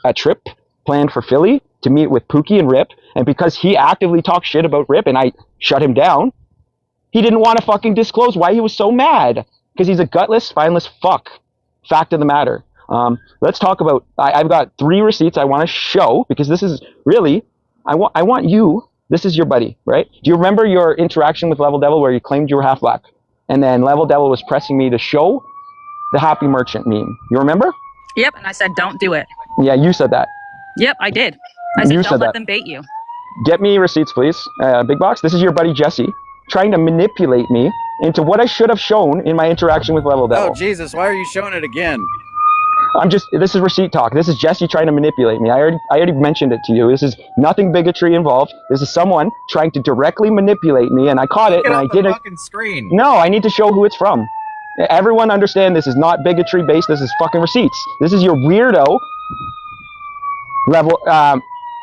a trip planned for Philly to meet with Pookie and Rip, and because he actively talked shit about Rip and I shut him down, he didn't want to fucking disclose why he was so mad. Because he's a gutless, spineless fuck. Fact of the matter. Let's talk about, I've got 3 receipts I want to show, because this is really, I want you, this is your buddy, right? Do you remember your interaction with Level Devil where you claimed you were half black? And then Level Devil was pressing me to show the Happy Merchant meme. You remember? Yep, and I said, don't do it. Yeah, you said that. Yep, I did. I said, don't let them bait you. Get me receipts, please. Big Box, this is your buddy Jesse trying to manipulate me into what I should have shown in my interaction with Level Devil. Oh, Jesus, why are you showing it again? This is receipt talk. This is Jesse trying to manipulate me. I already mentioned it to you. This is nothing bigotry involved. This is someone trying to directly manipulate me, and I caught it, and I didn't. Fucking screen. No, I need to show who it's from. Everyone understand this is not bigotry based. This is fucking receipts. This is your weirdo Level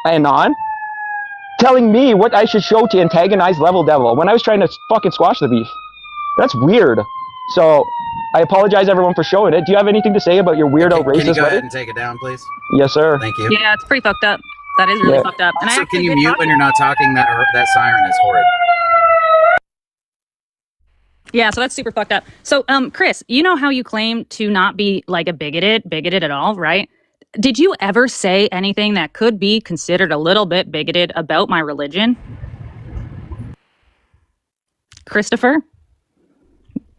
Anon telling me what I should show to antagonize Level Devil when I was trying to fucking squash the beef. That's weird. So I apologize everyone for showing it. Do you have anything to say about your weirdo racist? Can you go ahead and take it down, please? Yes, sir. Thank you. Yeah, it's pretty fucked up. That is really fucked up. And so can you mute when you're not talking? That siren is horrid. Yeah, so that's super fucked up. So, Chris, you know how you claim to not be like a bigoted at all, right? Did you ever say anything that could be considered a little bit bigoted about my religion? Christopher?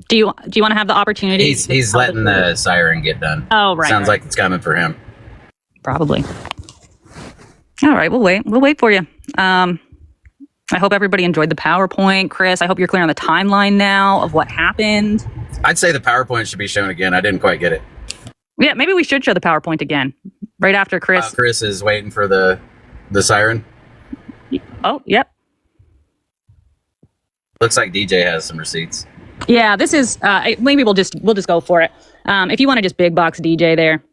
Do you want to have the opportunity? He's letting the siren get done. Oh, right. Sounds like it's coming for him. Probably. All right, we'll wait. We'll wait for you. I hope everybody enjoyed the PowerPoint. Chris, I hope you're clear on the timeline now of what happened. I'd say the PowerPoint should be shown again. I didn't quite get it. Yeah, maybe we should show the PowerPoint again. Right after Chris. Chris is waiting for the siren. Oh, yep. Looks like DJ has some receipts. Yeah, this is maybe we'll just go for it. If you want to just big box DJ there.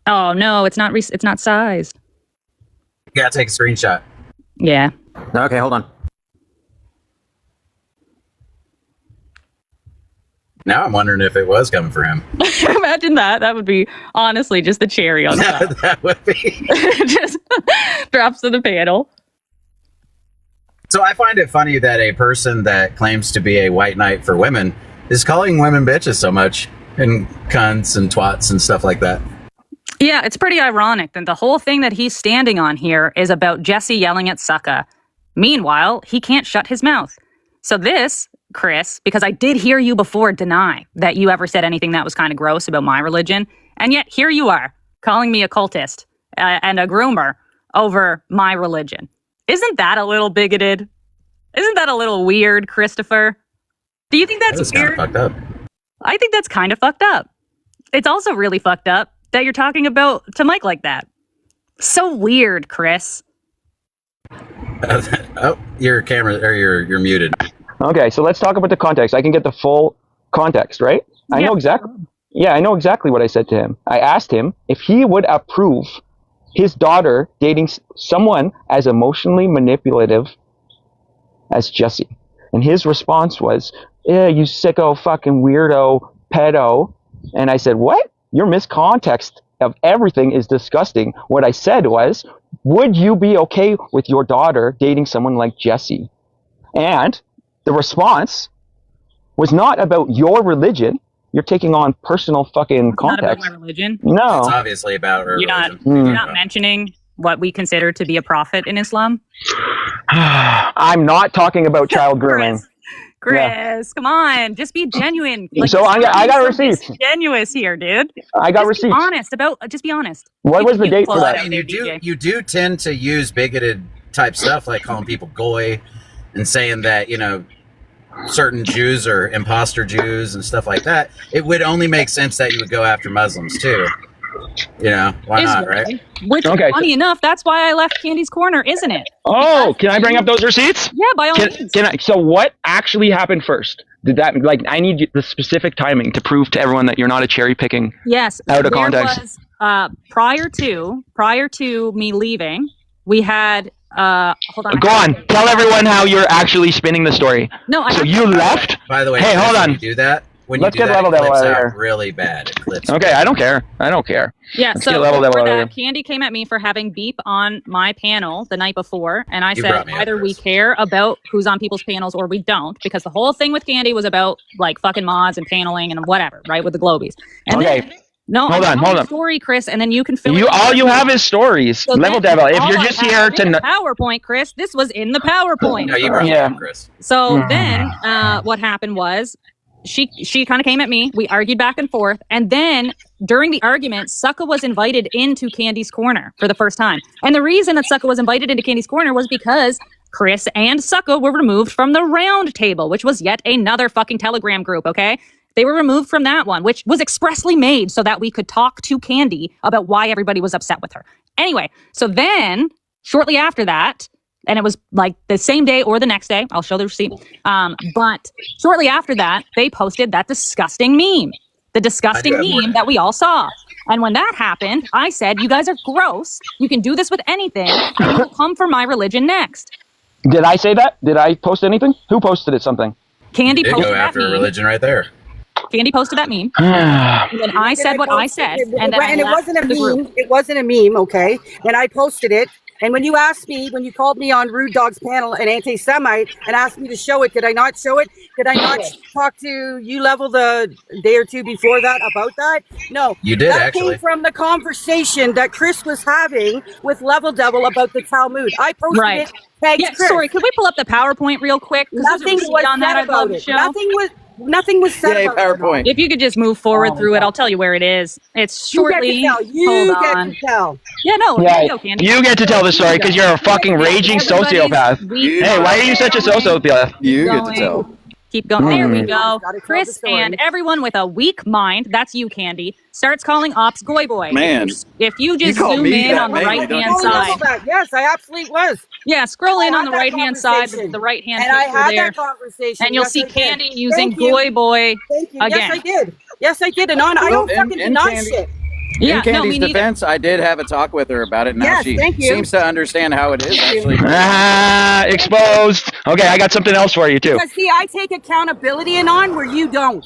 Oh no, it's not sized. You gotta take a screenshot. Yeah. Okay, hold on. Now I'm wondering if it was coming for him. Imagine that. That would be honestly just the cherry on top. That would be. Just drops to the panel. So I find it funny that a person that claims to be a white knight for women is calling women bitches so much, and cunts and twats and stuff like that. Yeah, it's pretty ironic that the whole thing that he's standing on here is about Jesse yelling at Sucka. Meanwhile, he can't shut his mouth. So this, Chris, because I did hear you before deny that you ever said anything that was kind of gross about my religion, and yet here you are calling me a cultist and a groomer over my religion. Isn't that a little bigoted? Isn't that a little weird, Christopher? Do you think that's weird? Kind of fucked up. I think that's kind of fucked up. It's also really fucked up that you're talking about to Mike like that. So weird, Chris. Oh, your camera, or you're muted. Okay, so let's talk about the context. I can get the full context, right? I know exactly what I said to him. I asked him if he would approve his daughter dating someone as emotionally manipulative as Jesse. And his response was, yeah, you sicko fucking weirdo pedo. And I said, what? Your miscontext of everything is disgusting. What I said was, would you be okay with your daughter dating someone like Jesse? And the response was not about your religion. You're taking on personal fucking context. Not about my religion? No. It's obviously about her religion. You're not mentioning what we consider to be a prophet in Islam? I'm not talking about child grooming. Chris, come on, just be genuine. Like, so I got receipts. Genuine here, dude. I got receipts. Just be honest. What was the date for that? I mean, you do tend to use bigoted type stuff, like calling people goy and saying that, you know, certain Jews are imposter Jews and stuff like that. It would only make sense that you would go after Muslims too. You know, why not, right? Which, funny enough, that's why I left Candy's Corner, isn't it? Oh, can I bring up those receipts? Yeah, by all means. So what actually happened first? Did that, like, I need the specific timing to prove to everyone that you're not a cherry picking out of context. Prior to me leaving, we had, hold on. Go on. Tell everyone how you're actually spinning the story. No, you left? By the way, hey, hold on. You do that. when Let's you do get that, level it devil clips out of out here. really bad. It clips. Okay, I don't care. Yeah, Let's so get level before devil out of that, Candy came at me for having Beep on my panel the night before, and I You said brought me up, either we Chris. care about who's on people's panels or we don't, because the whole thing with Candy was about like fucking mods and paneling and whatever, right, with the globies. And Okay. then, no, Hold I'm on, telling the story, Chris, and then you can fill You it in. all you have is stories. So Level then, devil. If all you're I just have here is in to the PowerPoint, Chris. This was in the PowerPoint. No, you brought me Yeah. up, Chris. So then what happened was she kind of came at me. We argued back and forth. And then during the argument, Sucka was invited into Candy's Corner for the first time. And the reason that Sucka was invited into Candy's Corner was because Chris and Sucka were removed from the round table, which was yet another fucking Telegram group, okay? They were removed from that one, which was expressly made so that we could talk to Candy about why everybody was upset with her. Anyway, so then shortly after that, and it was like the same day or the next day, I'll show the receipt. But shortly after that, they posted that disgusting meme, the disgusting meme that we all saw. And when that happened, I said, you guys are gross. You can do this with anything, and you will come for my religion next. Did I say that? Did I post anything? Who posted it something? Candy You did posted go that after meme. religion right there. Candy posted that meme. yeah, And then I said what I said. And then I it left wasn't a the group. meme. It wasn't a meme, okay? And I posted it. And when you asked me, when you called me on Rude Dog's panel, an anti-Semite, and asked me to show it, did I not show it? Did I not talk to you level the day or two before that about that? No. You did, that actually. came from the conversation that Chris was having with Level Devil about the Talmud. I posted Right. it. Tagged Yeah, Chris. sorry, could we pull up the PowerPoint real quick? 'Cause there's a Nothing receipt was on that said I'd love about to it. show. Nothing was said Yay, about it. PowerPoint. If you could just move forward through it, I'll tell you where it is. It's You get shortly. to tell. You Hold get on. to tell. Yeah, no, here you go, Candy. you get to tell the story because you're a fucking raging sociopath. Hey, why are you such a sociopath? You get to tell. Keep going. There we Mm. go. Gotta tell the Chris story. and everyone with a weak mind, that's you, Candy, starts calling Ops Goy Boy. Man. If you just You call zoom me in that on the mainly, right don't hand you? side. Yes, I absolutely was. Yeah, scroll in I on the had that right hand side, conversation. the right hand And I picture had there. that conversation. And you'll Yes, see I did. Candy using Thank you. Goy Boy Thank you. again. Yes, I did. Yes, I did. And I don't in- fucking in deny Candy- shit. Yeah, In no, Candy's me neither. defense, I did have a talk with her about it. Now Yes, she thank you. seems to understand how it is actually. Exposed. Okay, I got something else for you too. Because see, I take accountability and on where you don't.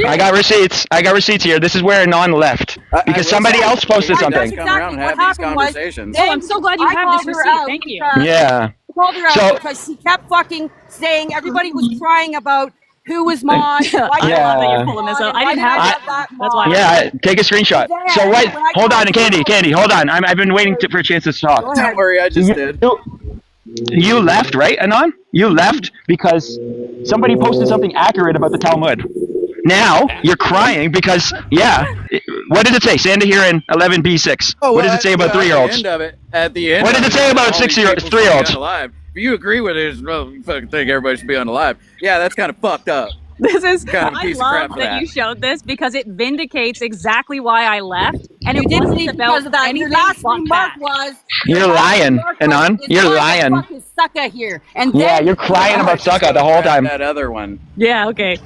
I got receipts. here. This is where Anon left because somebody else posted That's something. Come around and exactly have what these happened was- conversations. Oh, I'm so glad you I have called this her receipt. out Thank you. because- Yeah. I called her out So- because she kept fucking saying everybody was crying about who was mod. I Yeah. love that you're pulling this up. I didn't have that. That's why. Yeah, take a screenshot. So what? Hold on, Candy, hold on. I've been waiting for a chance to talk. Go ahead. Don't worry, I just did. You left, right, Anon? You left because somebody posted something accurate about the Talmud. Now you're crying because, what did it say? Sandahiran 11b6. What does it say about 3-year-olds? At the end. What does it say about 3-year-olds? If you agree with it, well, you fucking think everybody should be unalive. Yeah, that's kind of fucked up. This is. Kind of a I piece of crap love for that that. you showed this because it vindicates exactly why I left, and it didn't wasn't leave about because of that. anything Your last but remark that. was. You're your last lying, remark was, Anon. "Is You're why the lying." fuck is Sucka here? And Yeah, then you're crying about Sucka the whole time. That other one. Yeah. Okay.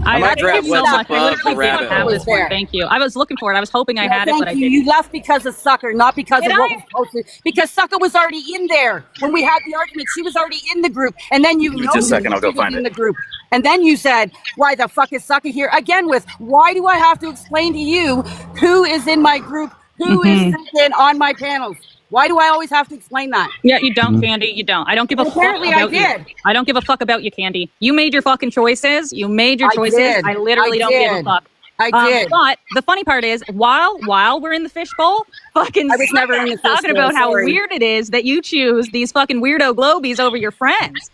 I might thank grab you so what's much. I above literally the didn't rabbit have hole. this one. There. Thank you. I was looking for it. I was hoping I No, had it, but I thank you. didn't. You left because of Sucker, not because Did of what I? was posted. Because Sucker was already in there when we had the argument. She was already in the group, and then you Give me just a second, I'll go she was find in it. the group, and then you said, "Why the fuck is Sucker here again?" With why do I have to explain to you who is in my group, who is freaking on my panels? Why do I always have to explain that? Yeah, you don't, Candy. You don't. I don't give a fuck Apparently I about you. did. I don't give a fuck about you, Candy. You made your fucking choices. You made your I choices. did. I literally I don't give a did. fuck. I did. But the funny part is, while we're in the fishbowl, fucking I was never in the talking fishbowl, about how sorry. weird it is that you choose these fucking weirdo globies over your friends.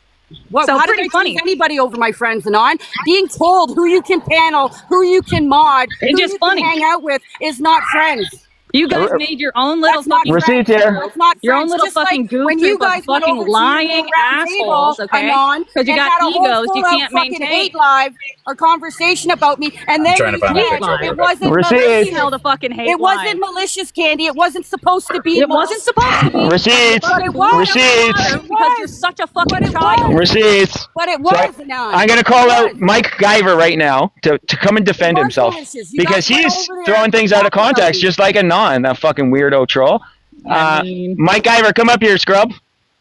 What, So how did pretty I funny. choose anybody over my friends and on? Being told who you can panel, who you can mod, It's who just you funny. can hang out with is not friends. You guys made your own little That's not fucking Receipts friends. here. That's not Your own friends. little Just like fucking goof when you troop of guys went fucking over to lying the round assholes, table, okay? Anon, 'Cause you and got had a whole egos you full-out can't fucking maintain. hate live or conversation about me, and then trying to you find my said picture. it wasn't Receipts. malicious. Hell, the fucking hate It wasn't line. malicious, Candy. It wasn't supposed to be. It wasn't supposed to be. Receipts. But it was. Receipts. Because you're such a fucking But it child. was. Receipts. But it was, Anon. I'm gonna call It out was. Mike Guyver right now to come and defend was himself malicious. You because guys went he's over there throwing things out of talking about context, me. just like Anon, that fucking weirdo troll. I mean, Mike Guyver, come up here, scrub. Come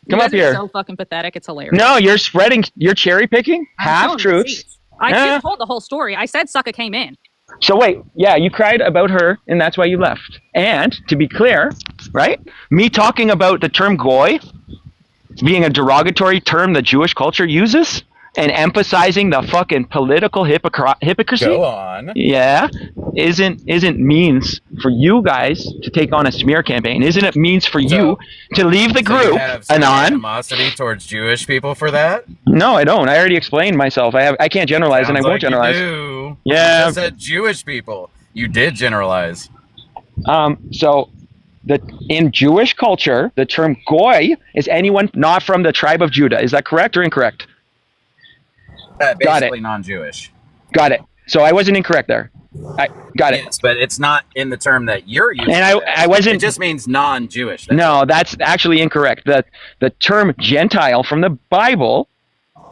you up guys are here. so fucking pathetic. It's hilarious. No, you're cherry picking half truths. I just told the whole story. I said Sucka came in. So wait, yeah, you cried about her, and that's why you left. And to be clear, right? Me talking about the term goy being a derogatory term that Jewish culture uses, and emphasizing the fucking political hypocrisy. Go on. Yeah, isn't means for you guys to take on a smear campaign? Isn't it means for you to leave the group? You have some Anon? animosity towards Jewish people for that? No, I don't. I already explained myself. I can't generalize, Sounds and I won't like generalize. You do. Yeah. You just said Jewish people. You did generalize. So in Jewish culture, the term goy is anyone not from the tribe of Judah. Is that correct or incorrect? Basically non-Jewish. Got it. So I wasn't incorrect there. I got it. Yes, but it's not in the term that you're using. And I wasn't. It just means non-Jewish. No, that's actually incorrect. The term Gentile from the Bible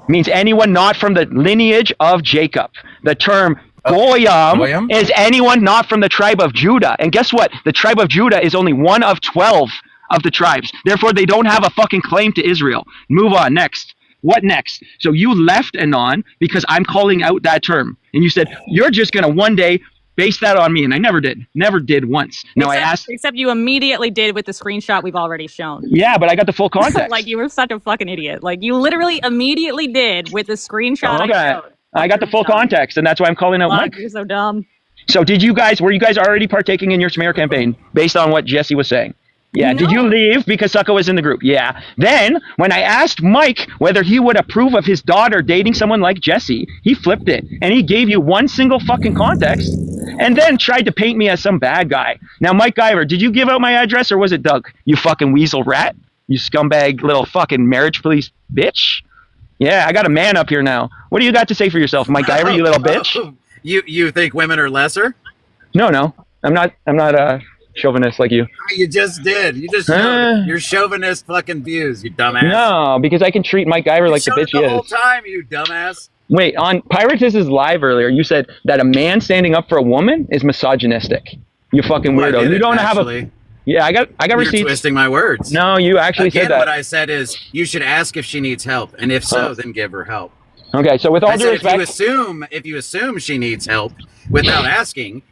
means anyone not from the lineage of Jacob. The term Goyim is anyone not from the tribe of Judah. And guess what? The tribe of Judah is only one of 12 of the tribes. Therefore, they don't have a fucking claim to Israel. Move on. Next. What next? So you left Anon because I'm calling out that term. And you said, you're just going to one day base that on me. And I never did. Never did once. Now I asked. Except you immediately did with the screenshot we've already shown. Yeah, but I got the full context. Like, you were such a fucking idiot. Like, you literally immediately did with the screenshot I showed. I got the full context, and that's why I'm calling out Mike. You're so dumb. So were you guys already partaking in your smear campaign based on what Jesse was saying? Yeah. No. Did you leave because Sucka was in the group? Yeah. Then, when I asked Mike whether he would approve of his daughter dating someone like Jesse, he flipped it, and he gave you one single fucking context, and then tried to paint me as some bad guy. Now, Mike Guyver, did you give out my address, or was it Doug? You fucking weasel rat. You scumbag little fucking marriage police bitch. Yeah, I got a man up here now. What do you got to say for yourself, Mike Guyver, you little bitch? You think women are lesser? No. I'm not a chauvinist like you. You just did. You just showed your chauvinist fucking views, you dumbass. No, because I can treat Mike Guyver like the bitch he is. The whole time, you dumbass. Wait, on Piratus' live earlier, you said that a man standing up for a woman is misogynistic. You fucking weirdo. You don't have a. Yeah, I got receipts. You're twisting my words. No, you actually said that. What I said is you should ask if she needs help, and if so, then give her help. Okay, so with all due respect, if you assume she needs help without asking,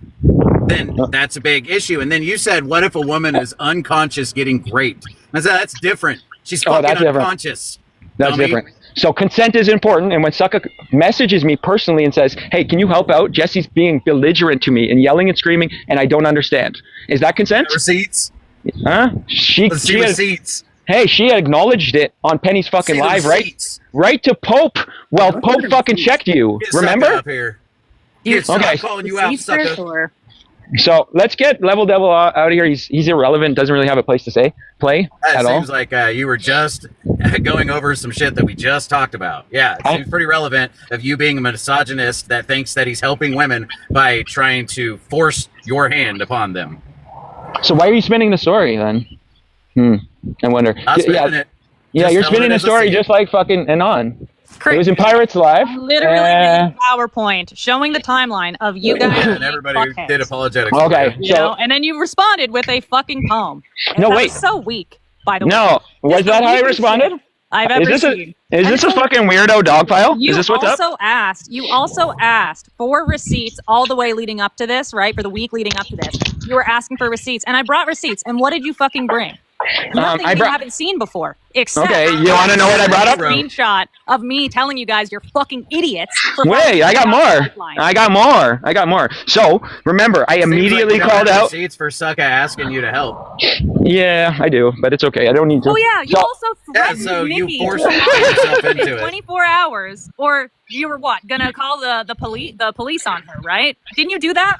then that's a big issue. And then you said, what if a woman is unconscious getting raped? I said, that's different. She's fucking unconscious. That's different. So consent is important, and when Sucka messages me personally and says, hey, can you help out? Jesse's being belligerent to me and yelling and screaming, and I don't understand. Is that consent? Receipts? Huh? Let's see receipts. Hey, she acknowledged it on Penny's fucking live, receipts. Right to Pope. Well, Pope fucking checked you. Remember? Up here. Okay. Calling you out, Sucka. So let's get Level Devil out of here. He's irrelevant. Doesn't really have a place to play at all. It seems like you were just going over some shit that we just talked about. Yeah, it seems pretty relevant of you being a misogynist that thinks that he's helping women by trying to force your hand upon them. So why are you spinning the story then? I wonder. Yeah, you're spinning the story just like fucking Anon. It was in Pirates Live. Literally a PowerPoint showing the timeline of you guys. And everybody did apologetics. Okay. And then you responded with a fucking poem. And no, that wait. was so weak, by the way. No. Was that how I responded? I've ever seen. Is this a fucking weirdo dog file? Is this what's up? You also asked for receipts all the way leading up to this, right? For the week leading up to this. You were asking for receipts. And I brought receipts. And what did you fucking bring? Nothing you haven't seen before. Except you want to know what I brought up? A screenshot of me telling you guys you're fucking idiots. Wait, I got more. So remember, I immediately called out receipts for Sucka asking you to help. Yeah, I do, but it's okay. I don't need to. Oh yeah, you also threatened Nikki you forced yourself into it. 24 hours, or you were gonna call the police on her, right? Didn't you do that?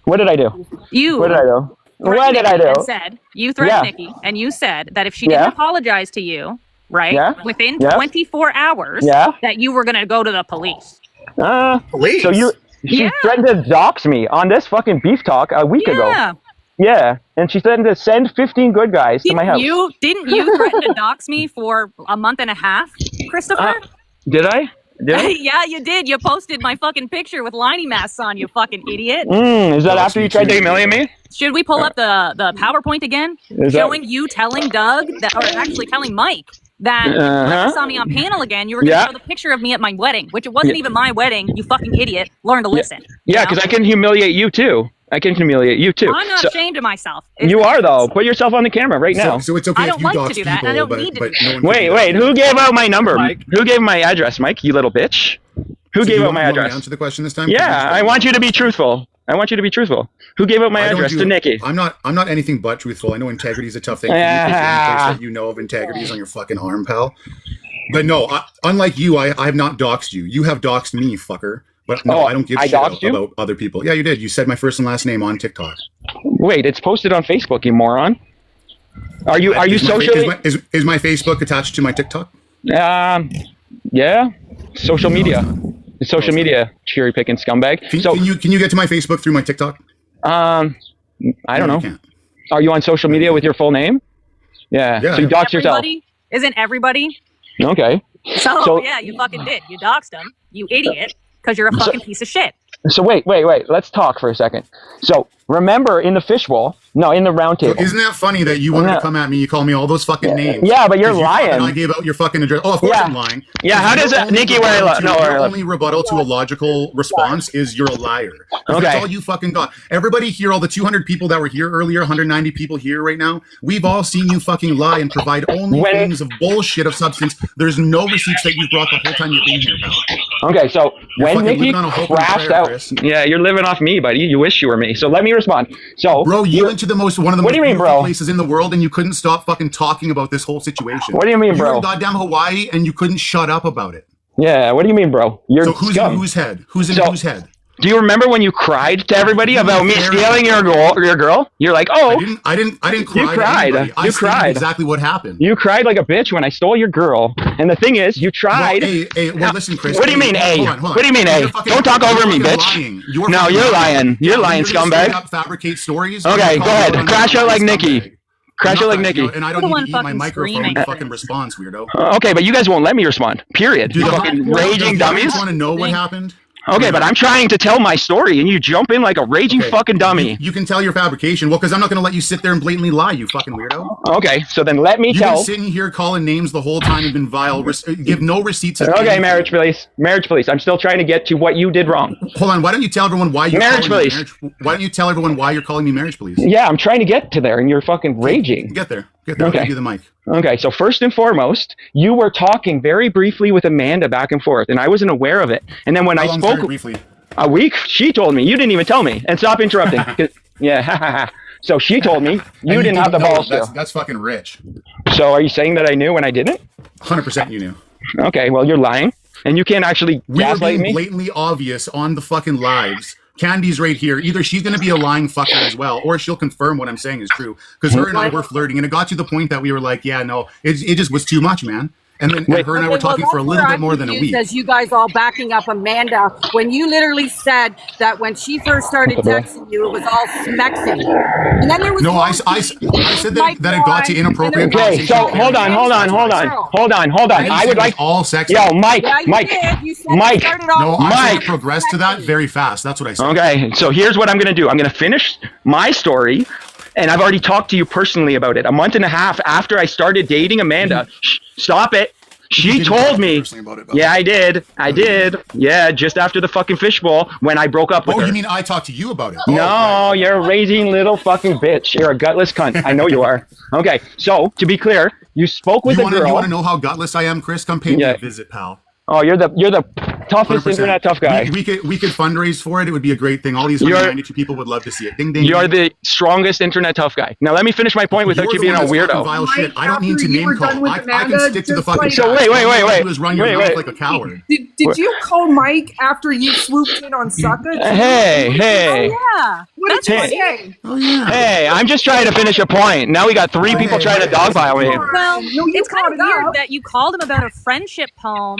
What did I do? What did I do? What did I do? You threatened Nikki, and you said that if she didn't apologize to you, right, within 24 hours, that you were going to go to the police. Police? So she threatened to dox me on this fucking Beeftok a week ago. Yeah, and she threatened to send 15 good guys to my house. Didn't you threaten to dox me for a month and a half, Christopher? Did I? Yeah, you did. You posted my fucking picture with lining masks on, you fucking idiot. Is that after you tried to humiliate me? Should we pull up the PowerPoint again? Showing you telling Doug, or actually telling Mike, that when you saw me on panel again, you were going to show the picture of me at my wedding, which it wasn't even my wedding. You fucking idiot. Learn to listen. Yeah, because I can humiliate you too. I'm not ashamed of myself. You are, though. Put yourself on the camera right now. So it's okay I don't if you like dox to do that. people, I don't but, need to but do no one Wait. Who gave out my number? Mike? Who gave my address, Mike? You little bitch. Who gave out my address? You want to answer the question this time? Yeah, I want you to be truthful. Who gave out my address to Nikki? I'm not anything but truthful. I know integrity is a tough thing. For you to put any place that you know of integrity is on your fucking arm, pal. But no, unlike you, I have not doxed you. You have doxed me, fucker. But no, I don't give shit about other people. Yeah, you did. You said my first and last name on TikTok. Wait, it's posted on Facebook, you moron. Are you socially? Is my Facebook attached to my TikTok? Yeah. Social media. It's social media, cherry picking scumbag. Can you get to my Facebook through my TikTok? I don't know. Can't. Are you on social media with your full name? Yeah. So you doxed yourself. Isn't everybody? Okay. So yeah, you fucking did. You doxed him. You idiot. Because you're a fucking piece of shit. So wait. Let's talk for a second. So remember in the round table. So isn't that funny that you wanted to come at me? You call me all those fucking names. Yeah, but you're lying. I gave out your fucking address. Oh, of course I'm lying. Yeah, how does that, Nikki? Your only rebuttal to a logical response is you're a liar. Okay. That's all you fucking got. Everybody here, all the 200 people that were here earlier, 190 people here right now, we've all seen you fucking lie and provide only things of bullshit of substance. There's no receipts that you've brought the whole time you've been here, pal. Okay, so when Nikki crashed out, you're living off me, buddy. You wish you were me. So let me respond. So, bro, you went to one of the most beautiful places in the world, and you couldn't stop fucking talking about this whole situation. What do you mean, bro? You were in goddamn Hawaii, and you couldn't shut up about it. Yeah, what do you mean, bro? So who's in whose head? Who's in whose head? Do you remember when you cried to everybody about me stealing your girl? You're like, oh, I didn't cry. You cried. I cried. Exactly what happened. You cried like a bitch when I stole your girl. And the thing is, you tried. Well, listen, Chris. What do you mean, hold on. What do you mean, Don't talk over me, bitch. You're lying. You're lying, scumbag. Fabricate stories. Okay, go ahead. Crash out like Nikki. Crash it like Nikki. And I don't need to eat my microphone fucking response, weirdo. Okay, but you guys won't let me respond. Period. You fucking raging dummies. You want to know what happened? Okay, but I'm trying to tell my story, and you jump in like a raging fucking dummy. You can tell your fabrication. Well, because I'm not going to let you sit there and blatantly lie, you fucking weirdo. Okay, so then let me tell. You've been sitting here calling names the whole time and been vile. Give no receipts. Okay, marriage police. Marriage police. I'm still trying to get to what you did wrong. Hold on. Why don't you tell everyone why you're marriage police? Why don't you tell everyone why you're calling me marriage police? Yeah, I'm trying to get to there, and you're fucking raging. Get there. Okay. I'll give you the mic. Okay, so first and foremost, you were talking very briefly with Amanda back and forth, and I wasn't aware of it. And then when I spoke... Very briefly? A week? She told me. You didn't even tell me. And stop interrupting. Yeah, So she told me you didn't have the balls to. That's fucking rich. So are you saying that I knew when I didn't? 100% you knew. Okay, well, you're lying. And you can't actually gaslight me. We were being blatantly obvious on the fucking lives. Candy's right here. Either she's going to be a lying fucker as well, or she'll confirm what I'm saying is true. Because her and I were flirting, and it got to the point that we were like, yeah, no, it just was too much, man. And then her and I were talking for a little bit more than a week. As you guys all backing up Amanda, when you literally said that when she first started texting you, it was all smexing. And then there was I said that it got to inappropriate. Okay, so hold on. I would like all sex. Yo, Mike. Mike. No, I progressed to that very fast. That's what I said. Okay, so here's what I'm gonna do. I'm gonna finish my story. And I've already talked to you personally about it. A month and a half after I started dating Amanda. Stop it. She told me. Yeah, I did. Yeah, just after the fucking fishbowl when I broke up with her. Oh, you mean I talked to you about it? No, you're a raging little fucking bitch. You're a gutless cunt. I know you are. Okay, so to be clear, you spoke with a girl. You want to know how gutless I am, Chris? Come pay me a visit, pal. Oh, you're the toughest 100%. Internet tough guy. We could fundraise for it. It would be a great thing. All these 192 people would love to see it. Ding, ding. You're the strongest internet tough guy. Now let me finish my point without you being a weirdo. Vile shit. I don't need to name call. I can stick to the fucking. So wait. Run your mouth like a coward. Did you call Mike after you swooped in on Sucka? Hey. Oh yeah. What did you say? Oh yeah. Hey, I'm just trying to finish a point. Now we got three people trying to dogpile me. Well, it's kind of weird that you called him about a friendship poem.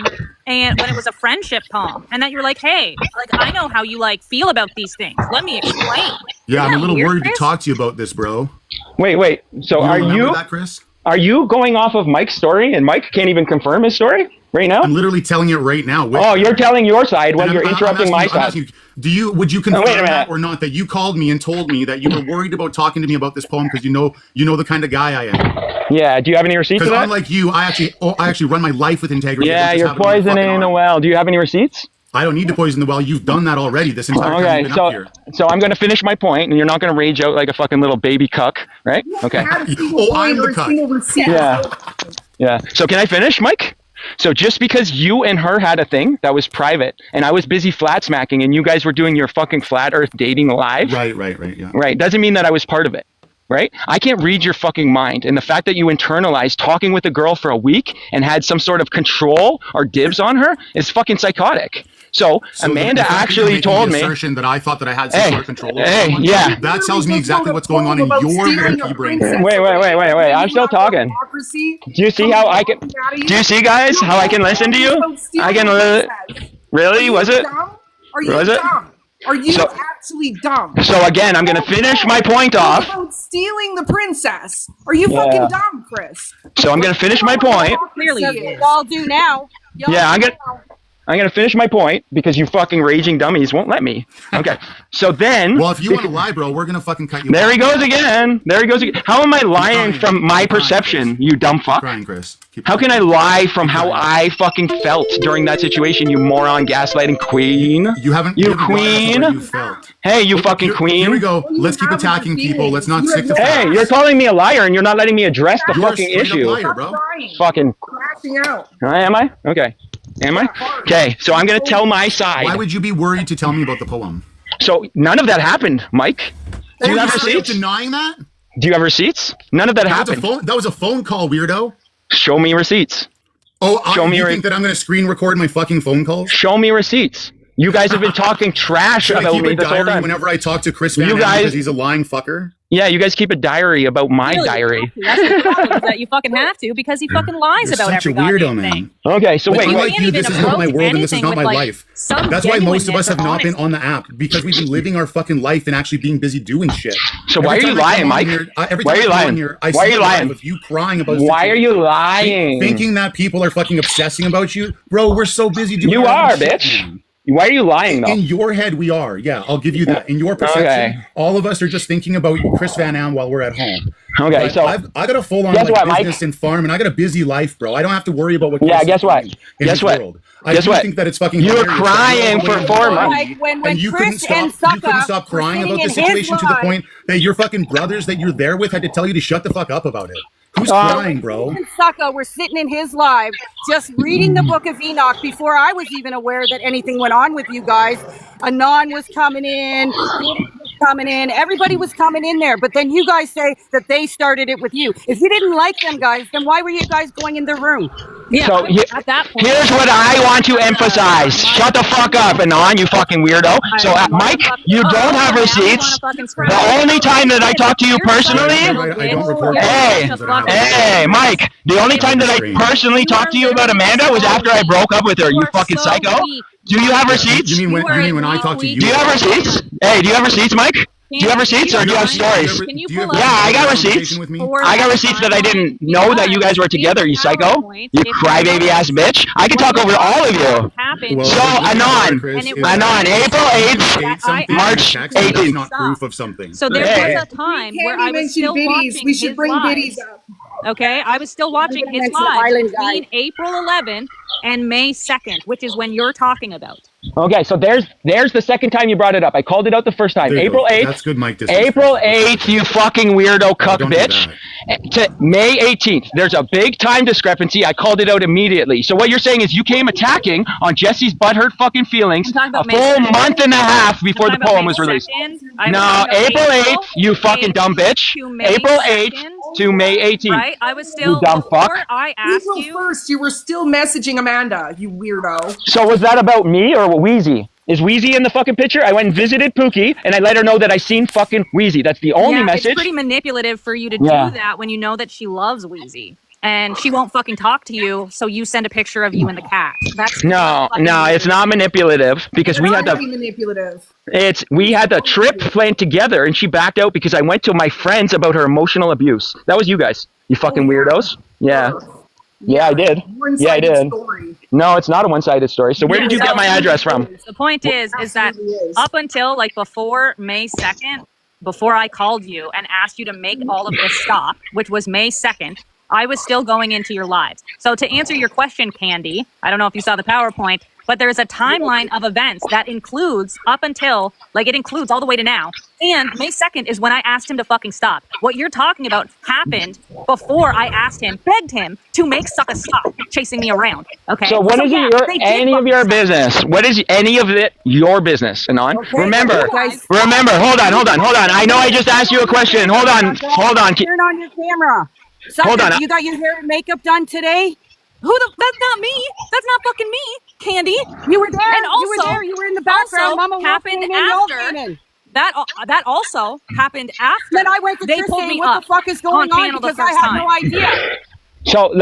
And when it was a friendship poem, and that you were like, hey, like, I know how you like feel about these things. Let me explain. Yeah, I'm a little worried to talk to you about this, bro. Wait. So are you that, Chris? Are you going off of Mike's story, and Mike can't even confirm his story right now? I'm literally telling it right now. You're telling your side when you're interrupting my side. Would you confirm that or not? That you called me and told me that you were worried about talking to me about this poem because you know the kind of guy I am. Yeah. Do you have any receipts of Because that? unlike you, I actually run my life with integrity. Yeah, I don't just you're have it on my fucking poisoning the arm. well. Do you have any receipts? I don't need to poison the well. You've done that already this entire time Okay, you've been up here. so I'm gonna finish my point, and you're not gonna rage out like a fucking little baby cuck, right? Okay. Oh, I'm the cuck. Yeah. Yeah. So can I finish, Mike? So just because you and her had a thing that was private, and I was busy flat smacking, and you guys were doing your fucking flat Earth dating live, Right, yeah. right? Doesn't mean that I was part of it, right? I can't read your fucking mind, and the fact that you internalized talking with a girl for a week and had some sort of control or dibs on her is fucking psychotic. So Amanda the fact that actually you're making told the me. assertion that I thought that I had some sort of control over someone, yeah. that tells me exactly what's going on in your monkey brain. Wait. I'm still talking. Do you see how I can? Do you see, guys, how I can listen to you? I can. Really? Was it? Are you Was it? dumb? Are you actually dumb? So again, I'm gonna finish my point off. About stealing the princess. Are you fucking dumb, Chris? So I'm gonna finish my point. Clearly, We all do now. Y'all Yeah, do I'm gonna finish my point because you fucking raging dummies won't let me. Okay. So then. Well, if you want to lie, bro, we're gonna fucking cut you. There off. he goes again. How am I lying crying. from my You're crying, perception, Chris. you dumb fuck? Crying, Chris. Keep How can I lie from how I fucking felt during that situation, you moron gaslighting queen? You haven't. You haven't brought it up to queen? where you felt. Hey, you fucking queen. Here we go. Let's keep attacking people. Let's not stick to facts. Hey, you're calling me a liar and you're not letting me address the You're a fucking straight up issue. liar, bro. Fucking. Crashing out. Am I? Okay. Am I? Okay, so I'm going to tell my side. Why would you be worried to tell me about the poem? So none of that happened, Mike. Do you have Are you receipts? denying that? Do you have receipts? None of that happened. That was a phone call, weirdo. Show me receipts. Oh, Show me you your- think that I'm going to screen record my fucking phone calls? Show me receipts. You guys have been talking trash Should I about keep me a this whole diary time. whenever I talk to Chris Van You Allen guys- because he's a lying fucker? Yeah, you guys keep a diary about my diary. That's the problem, is that you fucking have to because he fucking lies You're about such a every weirdo, goddamn man. thing. Okay, so But wait. unlike can't you, even this is not my approach world and this is anything not my with, like, life. some That's why most of us genuineness have or not been honesty. on the app because we've been living our fucking life and actually being busy doing shit. So why Every are you time I lying, come on Mike? here- every Why time are you I come on lying? here, I Why are see you a live lying? of you crying about Why are you lying? thinking that people are fucking obsessing about you? Bro, we're so busy doing You our own are, shit, bitch. man. Why are you lying, though? In your head, we are. Yeah, I'll give you that. In your perception, Okay. all of us are just thinking about Chris Van Allen while we're at home. Okay, But so I got a full on guess like, what, Mike? business and farm, and I got a busy life, bro. I don't have to worry about what. Yeah, Chris is guess what? doing in Guess his what? world. I Guess do what? think that it's fucking. You were hilarious that crying for 4 months. Like when and you couldn't Chris stop. and You couldn't Sucka stop were crying sitting about the in his situation to the live. point that your fucking brothers that you're there with had to tell you to shut the fuck up about it. Who's Uh, crying, bro? and Sucka were sitting in his live just reading the book of Enoch before I was even aware that anything went on with you guys. Anon was coming in, Beeftok was coming in, everybody was coming in there. But then you guys say that they started it with you. If you didn't like them guys, then why were you guys going in their room? Yeah, So at that point, here's what I want to emphasize. Shut the fuck up, Anon, you fucking weirdo. So, Mike, you don't have receipts. The only time that I talk to you personally. I don't record Hey, conversations that I have. Hey, Mike, the only time that I personally talked to you about Amanda was after I broke up with her, you fucking psycho. Do you have receipts? You mean when I talk to you? Do you have receipts? Hey, do you have receipts, Mike? Do you have receipts or do you have stories? Can you Do you pull have up? Yeah, I got a receipts. conversation with me? I got receipts that I didn't know that you guys were together, you psycho. You crybaby ass bitch. I can talk over all of you. Happened. Well, So, Anon, Chris, And it is was- Anon, April 8th, state something, March text, that's 18th. not proof of something. So there Hey. was a time We where can't I even was mention still biddies. watching We should his bring lives. biddies up. Okay, I was still watching We're gonna his mention the live island guy. between April 11th and May 2nd, which is when you're talking about. Okay, so there's the second time you brought it up. I called it out the first time. There you April go. 8th. That's good, Mike. Distance. April 8th, you fucking weirdo cuck Don't do bitch. To May 18th, there's a big time discrepancy. I called it out immediately. So what you're saying is you came attacking on Jesse's butthurt fucking feelings I'm talking a about May full 2nd. month and a half before the I'm talking poem about was May released. 2nd. I'm No, talking about April 8th, you fucking dumb bitch. to May April 8th 2nd, to May 18th. Right? I was still, dumb before fuck. I asked April you. 1st, you were still messaging Amanda, you weirdo. So was that about me or Wheezy? Is Wheezy in the fucking picture? I went and visited Pookie, and I let her know that I seen fucking Wheezy. That's the only Yeah, message. it's pretty manipulative for you to Yeah. do that when you know that she loves Wheezy. And she won't fucking talk to you, so you send a picture of you and the cat. That's No, fucking no, weird. it's not manipulative because we You're had not the being manipulative. we had the trip planned together, and she backed out because I went to my friends about her emotional abuse. That was you guys, you fucking weirdos. Yeah, yeah, I did. Yeah, I did. Story. No, it's not a one-sided story. So where did you get my address from? The point is that Absolutely is. up until like before May 2nd, before I called you and asked you to make all of this stop, which was May 2nd, I was still going into your lives. So to answer your question, Candy, I don't know if you saw the PowerPoint, but there's a timeline of events that includes up until, like it includes all the way to now. And May 2nd is when I asked him to fucking stop. What you're talking about happened before I asked him, begged him to make Sucka stop chasing me around. Okay. So what is any of your business? What is any of it your business, Anon? Okay, remember, guys. hold on. I know I just asked you a question. Hold on. Turn on your camera. Hold on. You got your hair and makeup done today? That's not me. That's not fucking me, Candy. You were there. And also, you were there. You were in the background. also Mama happened came in, y'all after. came in. That also happened after. Then I went to they Chris pulled saying, me what up the fuck is going on? panel the Because I first had no time. idea. So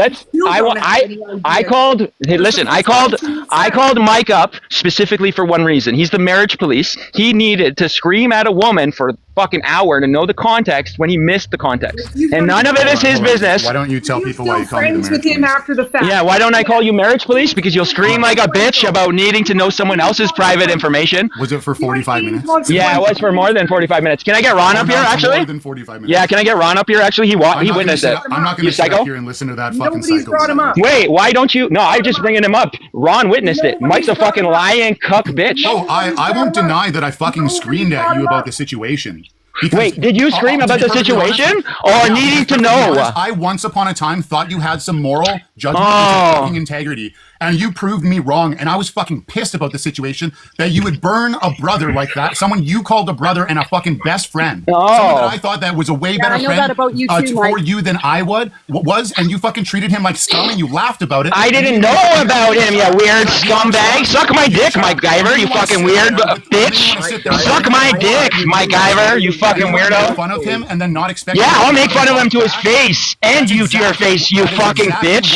I called. Hey, listen, I called Mike up specifically for one reason. He's the marriage police. He needed to scream at a woman for a fucking hour to know the context when he missed the context, and none of it is his business. Why don't you tell people why you call me the friends with marriage him police? after the fact. Yeah, why don't I call you marriage police? Because you'll scream like a bitch about needing to know someone else's private information. Was it for 45 minutes? Yeah, it was for more than 45 minutes. Can I get Ron up here, actually? More than 45 minutes. Yeah, can I get Ron up here, actually? He witnessed it. I'm not going You to sit psycho? up here and listen to that fucking Nobody's psycho. brought him up. Wait, why don't you? No, I'm just bringing him up. Ron witnessed it. Mike's a fucking lying cuck bitch. Oh, I won't deny that I fucking screamed at you about the situation. Because, Wait, did you scream about the situation or needing to know? I once upon a time thought you had some moral judgment Oh. and fucking integrity, and you proved me wrong, and I was fucking pissed about the situation that you would burn a brother like that, someone you called a brother and a fucking best friend. Oh. Someone that I thought that was a way better I know friend that about you too, for Mike. you than I was, and you fucking treated him like scum, and you laughed about it. I didn't know about him, you weird scumbag. Suck my dick, Mike Guyver, you fucking weird bitch. Suck my dick, Mike Guyver, you fucking Make weirdo. fun of him and then not expect. Yeah, I'll make fun of him to his face and you to your face, you fucking bitch.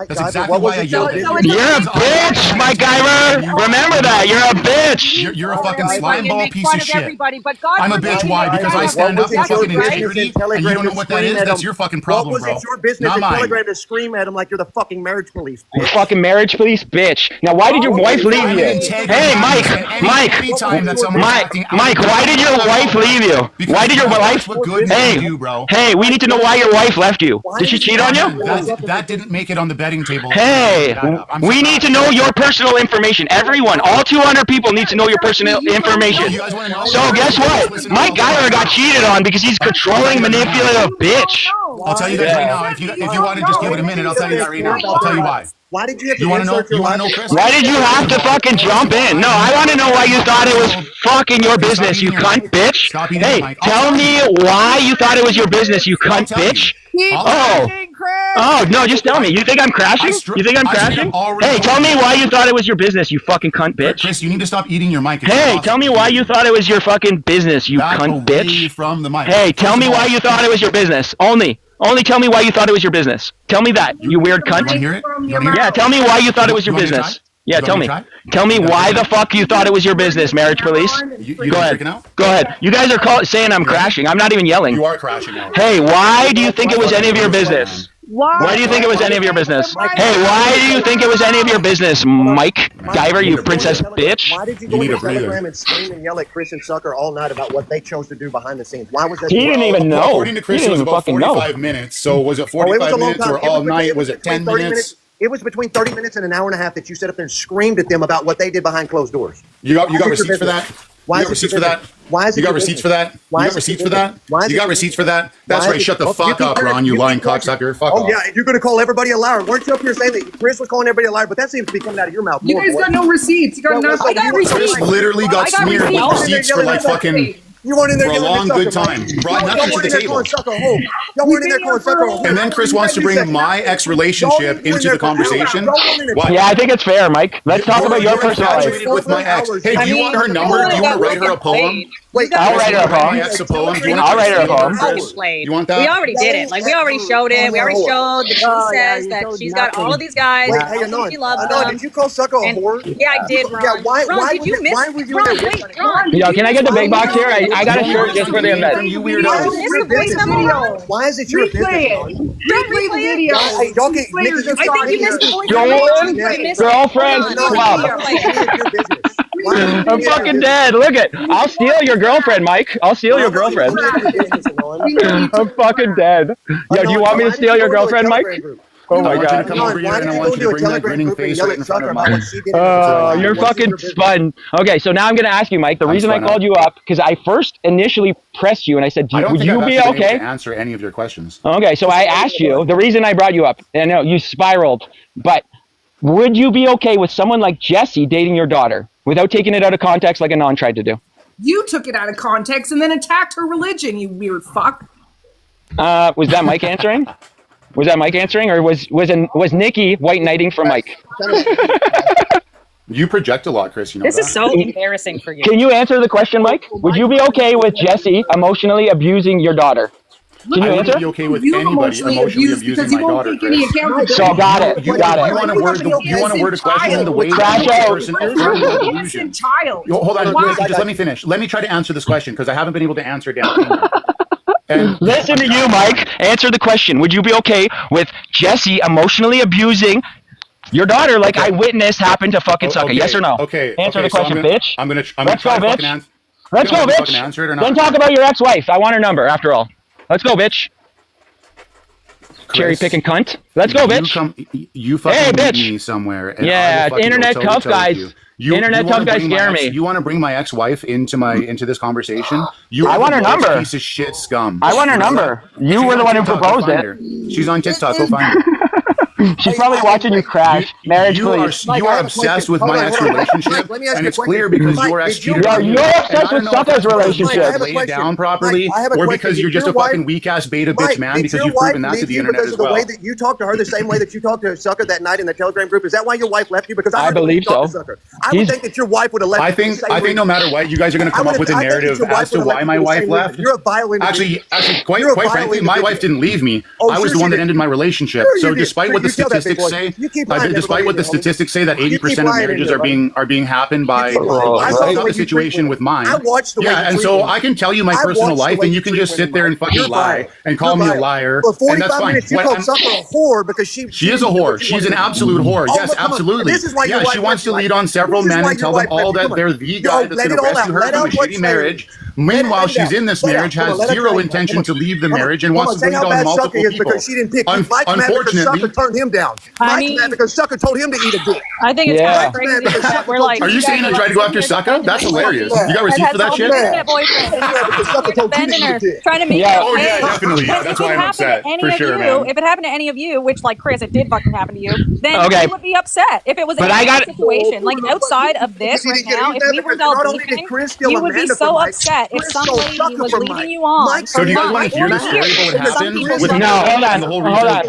That's exactly why I yelled at you. You're a bitch, Mike Guyver. Remember that. You're a bitch. You're a fucking slime ball piece of shit. Everybody, but God I'm a forbid bitch. you Why? do Because that. I stand up for What was fucking it your integrity, business and you don't know to what that scream is? at That's him? your fucking problem, What bro. was it your business Not to mine. telegram to scream at him like you're the fucking marriage police? You fucking marriage police bitch. Now, why did your wife leave you? Hey, Mike, Mike, why did your wife leave you? Why did your wife? Hey, we need to know why your wife left you. Did she cheat on you? That didn't make it on the betting table. Hey, we need to know your personal information. Everyone, all 200 people need to know your personal information. So guess what? Mike Guyver got cheated on because he's controlling, manipulative bitch. I'll tell you that right now. If you want to just give it a minute, I'll tell you that right now. I'll tell you why. Why did you have to You want to know? insert your You want to know, life- Chris? Why did you have to fucking jump in? No, I want to know why you thought it was fucking your business, you cunt bitch. Hey, tell me why you thought it was your business, you cunt bitch. Oh, no, just tell me. You think I'm crashing? You think I'm crashing? Hey, tell me why you thought it was your business, you fucking cunt bitch. Chris, you need to stop eating your mic. Hey, tell me why you thought it was your fucking business, you cunt bitch. From the mic. Hey, tell me why you thought it was your business. Only tell me why you thought it was your business. Tell me that, you weird cunt. You want to hear it? You wanna hear it? Yeah, tell me why you thought it was your You want me to business. try? Yeah, You tell want me. me to try? Tell me why the fuck you thought it was your business, marriage police. You Go ahead. freaking out? Go ahead. You guys are saying I'm crashing. I'm not even yelling. You are crashing out. Hey, why do you think it was any of your business? Why do you think it was any of your business? Hey, why do you think it was any of your business, Mike Guyver, you princess bitch? Why did you You go need to a breather. Telegram and scream and yell at Chris and Sucker all night about what they chose to do behind the scenes? Why was that? He didn't even know. According to Chris, He it was didn't even about fucking know. 45 minutes. So was it Oh, it was 45 a long minutes time. or all night? Was it 10 30 minutes? It was between 30 minutes and an hour and a half that you sat up there and screamed at them about what they did behind closed doors. You got Why is it your receipts for that? business? Why You is got it receipts your for that? business? Why is it You got your receipts for business? that? Why You is got it receipts your for that? business? Why is You it got your receipts for business? that? That's Why right. is it- Shut the Oh, fuck you up, can- Ron. You you lying can- cocksucker. Fuck Oh off. yeah, you're going to call everybody a liar. Weren't you up here saying that Chris was calling everybody a liar? But that seems to be coming out of your mouth. You more, guys boy. got no receipts. You got Well, nothing. I got receipts. Chris literally got smeared with receipts for like fucking You weren't in there for a yelling at long Sucker, good time. man. Brought Y'all nothing to weren't the in there table. calling Sucker a hoe. Y'all weren't in there calling Sucker a hoe. And then Chris wants to bring my ex-relationship into the conversation. What? Yeah, I think it's fair, Mike. Let's talk about your personal life. Infatuated with my ex. Hey, do you want her number? Do you want to write her a poem? Wait, I'll write her a poem. My ex a poem. Do you want I'll write her a poem. You want that? We already did it. Like we already showed it. We already showed that she says that she's got all of these guys. Wait, hey, Anon, She loves Anon, them. did you call Sucker a And- whore? Yeah, I did, Ron. Yeah, why Did you miss? why were you Ron, in there? wait, Ron. Yo, can I get the big box here? I got a shirt just for the event. You Why weirdos. is it your business? Why is it your business? Replay it. Anon? Replay the video. Hey, y'all get Players niggas just I think you here. missed the voice. Girlfriends You missed it. Girlfriends Hold on, Club. It's your business. I'm fucking dead. Look it. I'll steal your girlfriend, Mike. I'll steal your girlfriend. I'm fucking dead. Yo, do you want me to steal your girlfriend, Mike? Oh my god. Come over here and I want you to bring that grinning face right in front of Mike. Oh, you're fucking fun. Okay, so now I'm going to ask you, Mike. The reason I called you up, because I first initially pressed you and I said, would you be okay? To answer any of your questions. Okay, so I asked you, the reason I brought you up, and I know you spiraled, but would you be okay with someone like Jesse dating your daughter without taking it out of context like Anon tried to do? You took it out of context and then attacked her religion, you weird fuck. Was that Mike answering? Was that Mike answering, or was Nikki white knighting for Mike? You project a lot, Chris. You know this that. is so embarrassing for you. Can you answer the question, Mike? Would you be okay with Jesse emotionally abusing your daughter? Can you I answer? wouldn't be okay with anybody emotionally abusing my daughter, Chris. So got it. You got it. You want to word a question in the way that the person Innocent child. Hold on, just let me finish. Let me try to answer this question because I haven't been able to answer it down. And listen to you, Mike. Answer the question. Would you be okay with Jesse emotionally abusing your daughter like I witnessed happen to fucking Sucker? Yes or no? Okay. Answer the question, bitch. I'm gonna Let's go, bitch. Let's go, bitch. Answer it or not? Then talk about your ex-wife. I want her number, after all. Let's go, bitch. Cherry picking cunt. Let's go, bitch. You fucking meet me somewhere. And yeah, internet tough guys. Internet tough guys scare me. You want to bring my ex-wife into this conversation? I want her number. Piece of shit scum. I want her number. You were the one who proposed it. She's on TikTok. Go find her. She's probably watching you crash. Marriage, please. You are obsessed with my ex relationship, and it's clear because your ex cheated on you. You're obsessed with Sucker's relationship. Lay it down properly, or because you're just a fucking weak ass beta bitch man because you've proven that to the internet as well. Because of the way that you talk to her, the same way that you talked to Sucker that night in the Telegram group, is that why your wife left you? Because I believe so. I would think that your wife would have left. I think no matter what, you guys are going to come up with a narrative as to why my wife left. You're a violent. Actually, quite frankly, my wife didn't leave me. I was the one that ended my relationship. So despite what the statistics say. Despite what the statistics say that 80% of marriages are being happened by I got the situation with mine. Yeah, and so I can tell you my personal life, and you can just sit there and fucking lie and call me a liar, and that's fine. You called Sucker a whore because she is a whore. She's an absolute whore. Yes, absolutely. Yeah, she wants to lead on several men and tell them all that they're the guy that's going to rescue her from a shitty marriage. Meanwhile, she's in this marriage, has zero intention to leave the marriage, and wants to lead on multiple people. Because she didn't pick you. Mike's mad because Sucker turned him down. Mike's mad because Sucker told him to eat a dick. I think it's kind of crazy that we're like. Are you saying I tried to go after Sucker? That's hilarious. You got receipts for that shit? Trying to make Oh yeah, definitely. That's why I'm upset. For sure, man. If it happened to any of you, which like Chris, it did fucking happen to you, then you would be upset. If it was a situation like outside of this right now, if we were all beefing, you would be so upset if somebody was leading you on. So do you guys want to hear the story about what happened? No, hold on.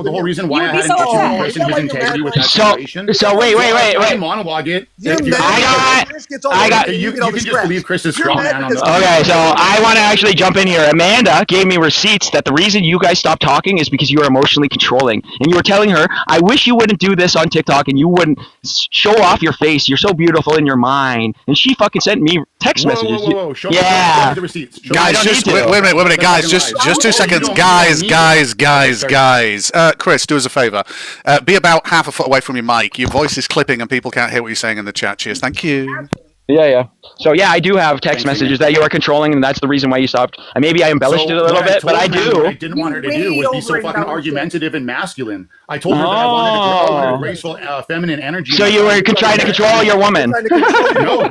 The whole reason why I had an issue with person his integrity with that situation. So wait. I monologue it. I got. You can just believe Chris is strong man on this. Okay, so I want to actually jump in here. Amanda gave me receipts that the reason you guys stopped talking is because you were emotionally controlling, and you were telling her, "I wish you wouldn't do this on TikTok, and you wouldn't show off your face. You're so beautiful in your mind." And she fucking sent me text messages. Whoa. Show me the receipts. Guys, just wait a minute, guys. Just 2 seconds, guys. Chris, do us a favor. Be about half a foot away from your mic. Your voice is clipping, and people can't hear what you're saying in the chat. Cheers. Thank you. Yeah. So yeah, I do have text messages that you are controlling, and that's the reason why you stopped. Maybe I embellished it a little bit, but I do. What I didn't want her to do was be so fucking argumentative and masculine. I told her that I wanted her graceful, feminine energy. So you were trying to control your woman. No.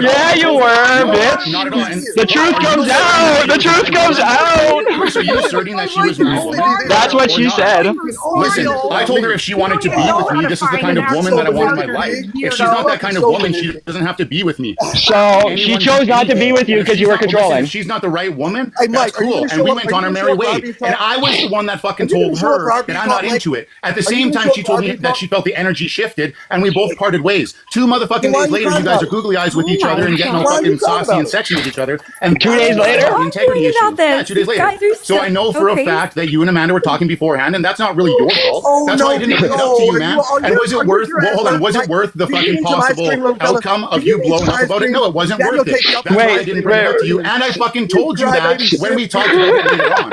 Yeah, you were, bitch. Not at all. The truth comes out. The truth comes out. So you asserting that she was my woman? That's what she said. Listen, I told her if she wanted to be with me, this is the kind of woman that I want in my life. If she's not that kind of woman, she doesn't have to be with me. So she chose not to be with you because you were controlling. If she's not the right woman, that's cool. And we went on our merry way. And I was the one that fucking told her that I'm not into it. At the same time, she told me that she felt the energy shifted, and we both parted ways. 2 motherfucking days later, you guys are googly eyes with each other and getting all fucking saucy and sexy with each other. And 2 days later, integrity issue. Yeah, 2 days later. So I know for a fact that you and Amanda were talking beforehand, and that's not really your fault. That's why I didn't bring it up to you, man. And was it worth? Hold on. Was it worth the fucking possible outcome of you blowing up about it? No, it wasn't worth it. That's why I didn't bring it up to you. And I fucking told you that when we talked about it later on.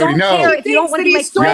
don't care if you don't want to be my friend.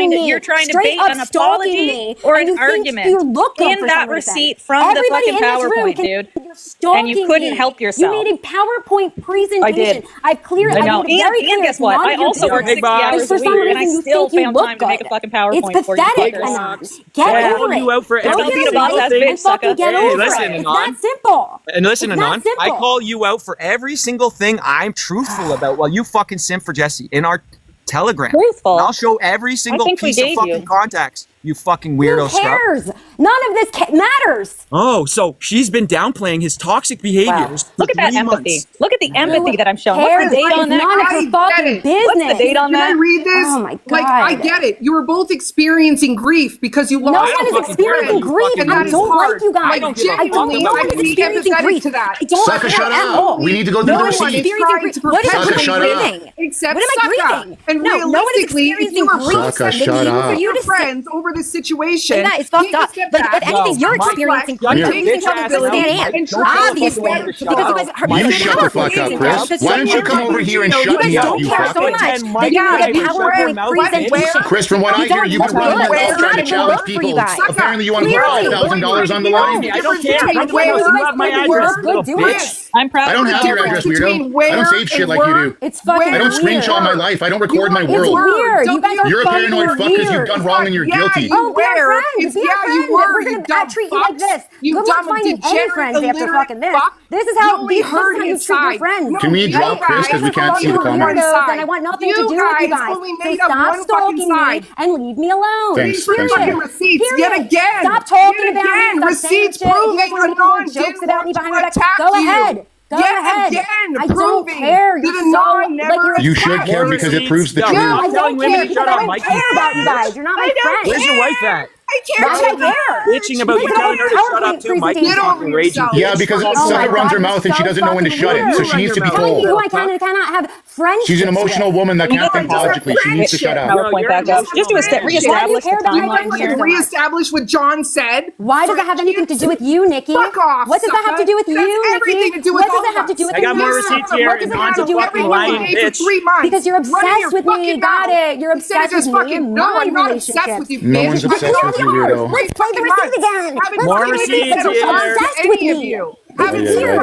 you're trying to straight bait up an stalking apology me, or and an you think argument you look good in for that some reason. receipt from Everybody the fucking in this room PowerPoint, can- dude. you're stalking And you couldn't me. help yourself. You made a PowerPoint presentation. I did. I've cleared. I know. made it very And clear guess it's what? none I of your also worked business. 60 hours For a some week, and reason I you still think you found look time to make a good. fucking PowerPoint It's for you pathetic, fuckers. Anon. Get I over call it. you out for Don't every be a single boss thing. and fucking get Hey, over listen, it. It's Anon. that simple. And listen, It's that Anon, I simple. call you out for every single thing I'm truthful about while you fucking simp for Jesse in our Telegram. Truthful? And I'll show every single think we piece of gave fucking you. context You fucking weirdo Who cares? None of this matters. Oh, so she's been downplaying his toxic behaviors. Look at that empathy. Look at the empathy that I'm showing. What's the date on that? None of her fucking business. What's the date on that? Can I read this? Oh my God. Like, I get it. You were both experiencing grief because you lost. No one is experiencing grief. I don't like you guys. I don't. No one is experiencing grief. to that. I don't Sucker, shut up. We need to go through the receipts. What is Sucker, shut up. grieving? Except What am I Sucker. grieving? And No, no one is realistically, if experiencing you were grief. Sucker, shut up. For you to friends over this situation. That is fucked up. But if anything, you're experiencing grief. Yo, You can tell this is obviously, because you guys are You shut the fuck up, Chris. Why don't you come over here and shut me up, you care so fucker? much that you need a PowerPoint presentation. Chris, from what I hear, you've been running your mouth trying to challenge people. Apparently, you want to put $5,000 on the line. I don't care. You have my address, little bitch. I'm proud. I don't have your address, weirdo. I don't save shit like you do. It's fucking I don't weird. screenshot my life. I don't record my world. It's weird. You guys are You're a fucking paranoid fuck because you've weird. done wrong and you're guilty. Oh, be our friends. It's, Be yeah, our you friends. were. We're You gonna dumb treat you like fucks. this. You Good luck dumb finding any degenerate, friends after illiterate fucking this. fuck. This is You how only this is hurt how you treat your inside. friends. Can we drop Chris because we can't see the comments? And I want nothing to do with you guys. So stop stalking me and leave me alone. Thanks. Your fucking receipts yet again. Stop talking Yet about again. me. Stop Receipts saying shit. prove that You want to Anon make jokes didn't about me want behind to my back. attack Go you. ahead. Go Yet ahead. again, I don't proving care. that You're so Anon like never- you're You should care because it proves the No, truth. I don't telling women care to because shut I up, don't Mike. care about you guys. You're not my friends. Where's your wife at? I can't. Why should I care? Bitching about you telling her to shut up too, Mike. Get over yourself. Yeah, because Oh my Sucker runs her God, mouth and she so doesn't know when to fucking shut it, so weird. she needs to be Telling me told. who I can and cannot have friendships She's an emotional with. woman that can't think logically. She needs to shut up. PowerPoint back up. Just to reestablish the care about my timeline friends? here. Reestablish what John said. Why does that have anything to do with you, Nikki? Fuck off. What does that have to do with you, That's Nikki? everything to do with What does all that have to of do us. with I got more you? receipts here, What does and it have Don's to a do with fucking anything? lying bitch. For 3 months. Because you're obsessed with me. Got it. You're obsessed with me and No, my I'm not obsessed relationship. with you, No bitch. one's obsessed with you, weirdo. Let's play the receipt again. Let's More play the receipt receipts again. You're here. obsessed with me.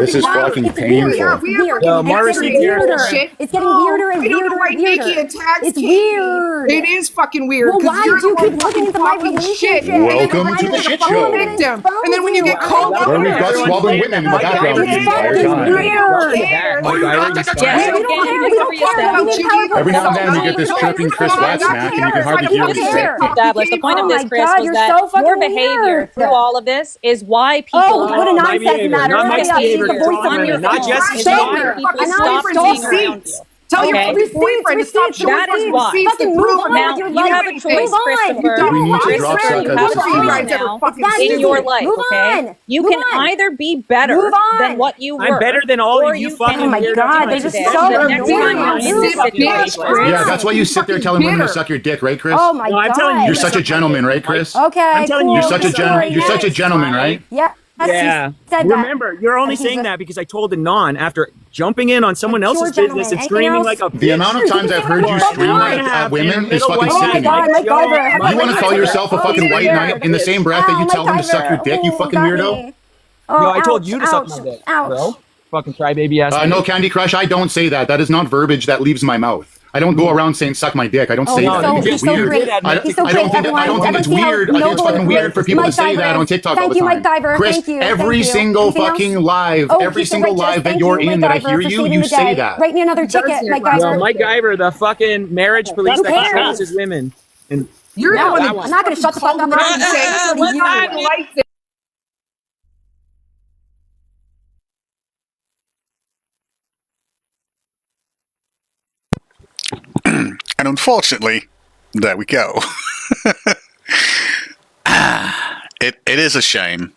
This is fucking painful. It's weird. Yo, more It's receipts here. weirder. It's getting weirder and I don't weirder know why and weirder. Nikki attacks It's Katie. weird. It is fucking weird. Well, 'cause why you're do you the keep one looking into my fucking relationship? shit. Welcome to the shit show. Victim. And then when you get called Where out, we've got squabbling women in the background the entire It's time. weird. Mike, I already We don't care. We don't care. We need PowerPoint. Every now and then we get this chirping Chris Watt smack and you can hardly hear what he's saying. Establish. The point of Oh this, my Chris, God, was you're that so fucking your behavior weird. through all of this is why people Oh, what a My nonsense behavior, matter. not Mike's Everybody behavior. else is the voice of on your reason. Not phone Jesse's is Shame. why And people now stop it's being all around you. tell your Okay. fucking boyfriend to stop showing That is fucking why. receipts to Fucking prove move on Now, with your you life. have a choice, Move on. Christopher. We need to drop Christopher, Sucker. you have This a is choice weird. now That's in stupid. your life, Move okay? on. You Move can on. either be better Move on. than what you were. I'm better than all or of you can fucking Oh my weirdos. God, they're do just this. so The next time you're in annoying. this situation, Chris. Yeah, that's why you sit there telling women to suck your dick, right, Chris? Oh my No, I'm God. telling you, You're such a gentleman, right, Chris? Okay, I'm telling you, cool. You're such a Sorry, you're such a yes. gentleman, right? Yeah. Yeah. Said that. Remember, you're only He's saying a- that because I told Anon after jumping in on someone Pure else's gentleman. business and Anything screaming else? like a The amount of times I've heard you scream at women is fucking Oh my sickening. God, Mike Diver. You want to call yourself a fucking white knight in the same breath that you tell them to suck your dick, you fucking weirdo? No, I told you to suck my dick, bro. Fucking crybaby ass. No, Candy Crush, I don't say that. That is not verbiage that leaves my mouth. I don't go around saying suck my dick. I don't say that. I think it's weird. I don't think it's weird. I think it's fucking weird for people to say that on TikTok all the time. Thank you, Mike Diver. Chris, Thank you. every single fucking live, every single live that you're in that I hear you, you say that. Write me another ticket, Mike Yo, Diver. Mike Guyver, the fucking marriage police Who that cares? controls women. And You're No, the I'm one not going to shut the fuck up. and say, And unfortunately, there we go. It is a shame